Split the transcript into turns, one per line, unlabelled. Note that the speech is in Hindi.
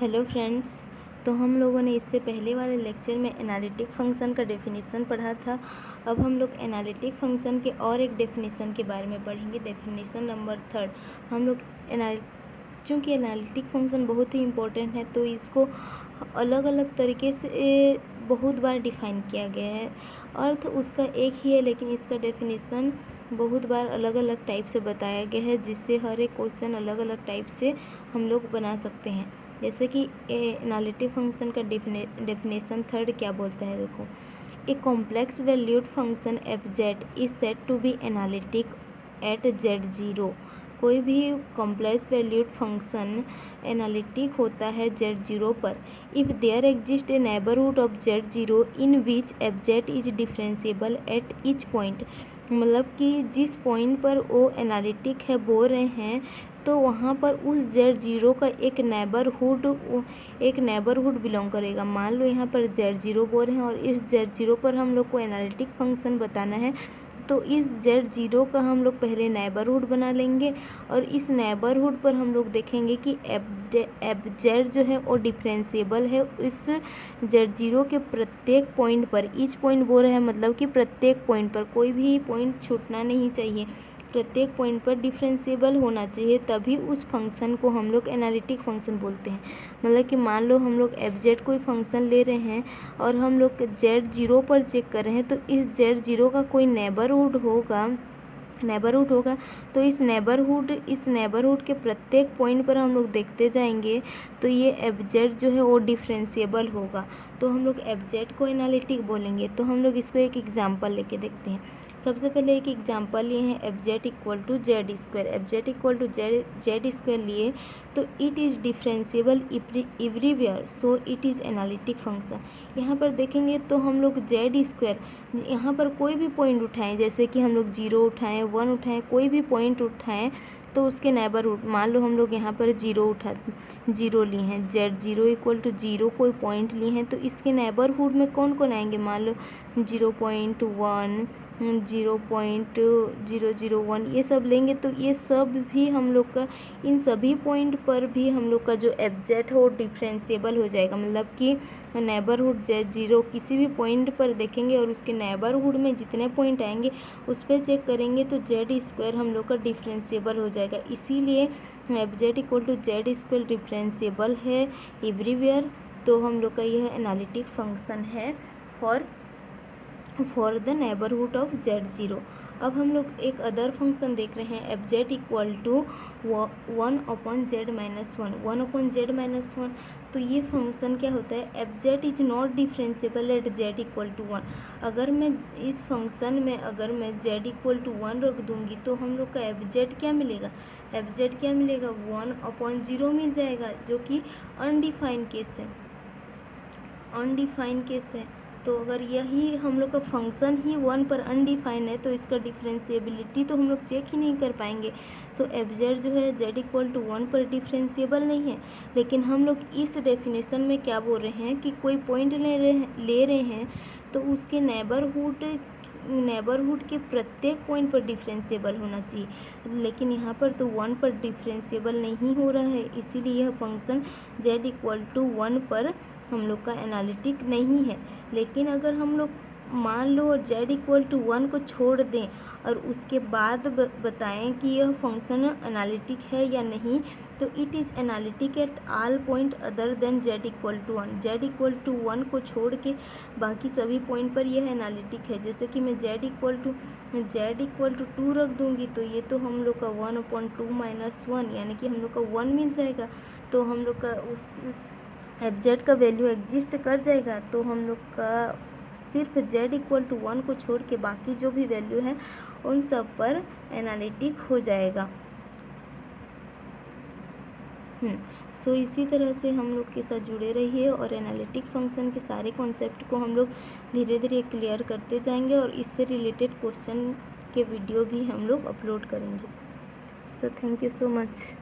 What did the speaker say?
Hello friends. तो हम लोगों ने इससे पहले वाले लेक्चर में एनालिटिक फंक्शन का डेफिनेशन पढ़ा था। अब हम लोग एनालिटिक फंक्शन के और एक डेफिनेशन के बारे में पढ़ेंगे, डेफिनेशन नंबर 3। हम लोग चूँकि एनालिटिक फंक्शन बहुत ही इम्पोर्टेंट है तो इसको अलग अलग तरीके से बहुत बार डिफ़ाइन किया गया है। अर्थ उसका एक ही है लेकिन इसका डेफिनेशन बहुत बार अलग अलग टाइप से बताया गया है, जिससे हर एक क्वेश्चन अलग अलग टाइप से हम लोग बना सकते हैं। जैसे कि एनालिटिक फंक्शन का डेफिनेशन 3 क्या बोलता है, देखो। A complex valued function f z is said to be analytic at Z0। कोई भी कॉम्प्लेक्स वैल्यूड फंक्शन एनालिटिक होता है Z0 पर if there exist a neighbourhood of Z0 in which f z is differentiable at each point. मतलब कि जिस पॉइंट पर वो एनालिटिक है बोल रहे हैं तो वहाँ पर उस Z0 का एक नेबरहुड बिलोंग करेगा। मान लो यहाँ पर Z0 बोल रहे हैं और इस Z0 पर हम लोग को एनालिटिक फंक्शन बताना है, तो इस Z0 का हम लोग पहले नेबरहुड बना लेंगे और इस नेबरहुड पर हम लोग देखेंगे कि एफ जेड जो है वो डिफरेंशिएबल है इस Z0 के प्रत्येक पॉइंट पर। ईच पॉइंट बोल रहे हैं मतलब कि प्रत्येक पॉइंट पर, कोई भी पॉइंट छूटना नहीं चाहिए, प्रत्येक पॉइंट पर डिफरेंशिएबल होना चाहिए, तभी उस फंक्शन को हम लोग एनालिटिक फंक्शन बोलते हैं। मतलब कि मान लो हम लोग एफ जेड कोई फंक्शन ले रहे हैं और हम लोग Z0 पर चेक कर रहे हैं, तो इस Z0 का कोई नेबरहुड होगा तो इस नेबरहुड के प्रत्येक पॉइंट पर हम लोग देखते जाएंगे तो ये एफ जेड जो है वो डिफरेंशिएबल होगा, तो हम लोग एफ जेड को एनालिटिक बोलेंगे। तो हम लोग इसको एक एग्जांपल लेके देखते हैं। सबसे पहले एक एग्जांपल लिए हैं f z equal to z square. F z equal to z square लिए तो it is differentiable everywhere, so it is analytic function. यहाँ पर देखेंगे तो हम लोग जेड स्क्वायर, यहाँ पर कोई भी पॉइंट उठाएं, जैसे कि हम लोग 0 उठाएं, 1 उठाएं, कोई भी पॉइंट उठाएं तो उसके नेबरहुड, मान लो हम लोग यहाँ पर 0 लिए हैं, Z0 इक्वल टू 0 कोई पॉइंट लिए हैं, तो इसके नेबरहुड में कौन कौन आएंगे, मान लो 0.1, 0.001 ये सब लेंगे, तो ये सब भी हम लोग का, इन सभी पॉइंट पर भी हम लोग का जो एफ जेड हो डिफरेंशिएबल हो जाएगा। मतलब कि नेबरहुड Z0 किसी भी पॉइंट पर देखेंगे और उसके नेबरहुड में जितने पॉइंट आएंगे उस पर चेक करेंगे तो जेड स्क्वायर हम लोग का डिफरेंशिएबल हो जाएगा। इसीलिए f z equal to z square differentiable है एवरीवेयर, तो हम लोग का यह एनालिटिक फंक्शन है for the neighbourhood of Z0। अब हम लोग एक अदर फंक्शन देख रहे हैं f z equal to 1/z-1। तो ये फंक्शन क्या होता है, f z is not differentiable at z equal to 1। अगर मैं इस फंक्शन में अगर मैं जेड इक्वल टू 1 रख दूंगी तो हम लोग का एफ जेड क्या मिलेगा, 1/0 मिल जाएगा, जो कि अनडिफाइंड केस है। तो अगर यही हम लोग का फंक्शन ही 1 पर अनडिफाइन है तो इसका डिफरेंशिएबिलिटी तो हम लोग चेक ही नहीं कर पाएंगे। तो एफ जेड जो है जेड इक्वल टू 1 पर डिफरेंशिएबल नहीं है। लेकिन हम लोग इस डेफिनेशन में क्या बोल रहे हैं कि कोई पॉइंट ले रहे हैं तो उसके नेबरहुड के प्रत्येक पॉइंट पर डिफरेंशिएबल होना चाहिए, लेकिन यहाँ पर तो 1 पर डिफरेंशिएबल नहीं हो रहा है, इसीलिए यह फंक्शन z इक्वल टू 1 पर हम लोग का एनालिटिक नहीं है। लेकिन अगर हम लोग मान लो z इक्वल टू 1 को छोड़ दें और उसके बाद बताएं कि यह फंक्शन एनालिटिक है या नहीं, तो it is analytic at all point other than z equal to 1। z equal to 1 को छोड़ के बाकी सभी पॉइंट पर यह एनालिटिक है। जैसे कि मैं z इक्वल टू 2 रख दूंगी तो ये तो हम लोग का 1/2 - 1 यानी कि हम लोग का 1 मिल जाएगा, तो हम लोग का उस एफ जेड का वैल्यू एग्जिस्ट कर जाएगा। तो हम लोग का सिर्फ z इक्वल टू 1 को छोड़ के बाकी जो भी वैल्यू है उन सब पर एनालिटिक हो जाएगा। सो इसी तरह से हम लोग के साथ जुड़े रहिए और एनालिटिक फंक्शन के सारे कॉन्सेप्ट को हम लोग धीरे धीरे क्लियर करते जाएंगे और इससे रिलेटेड क्वेश्चन के वीडियो भी हम लोग अपलोड करेंगे। So thank you so much.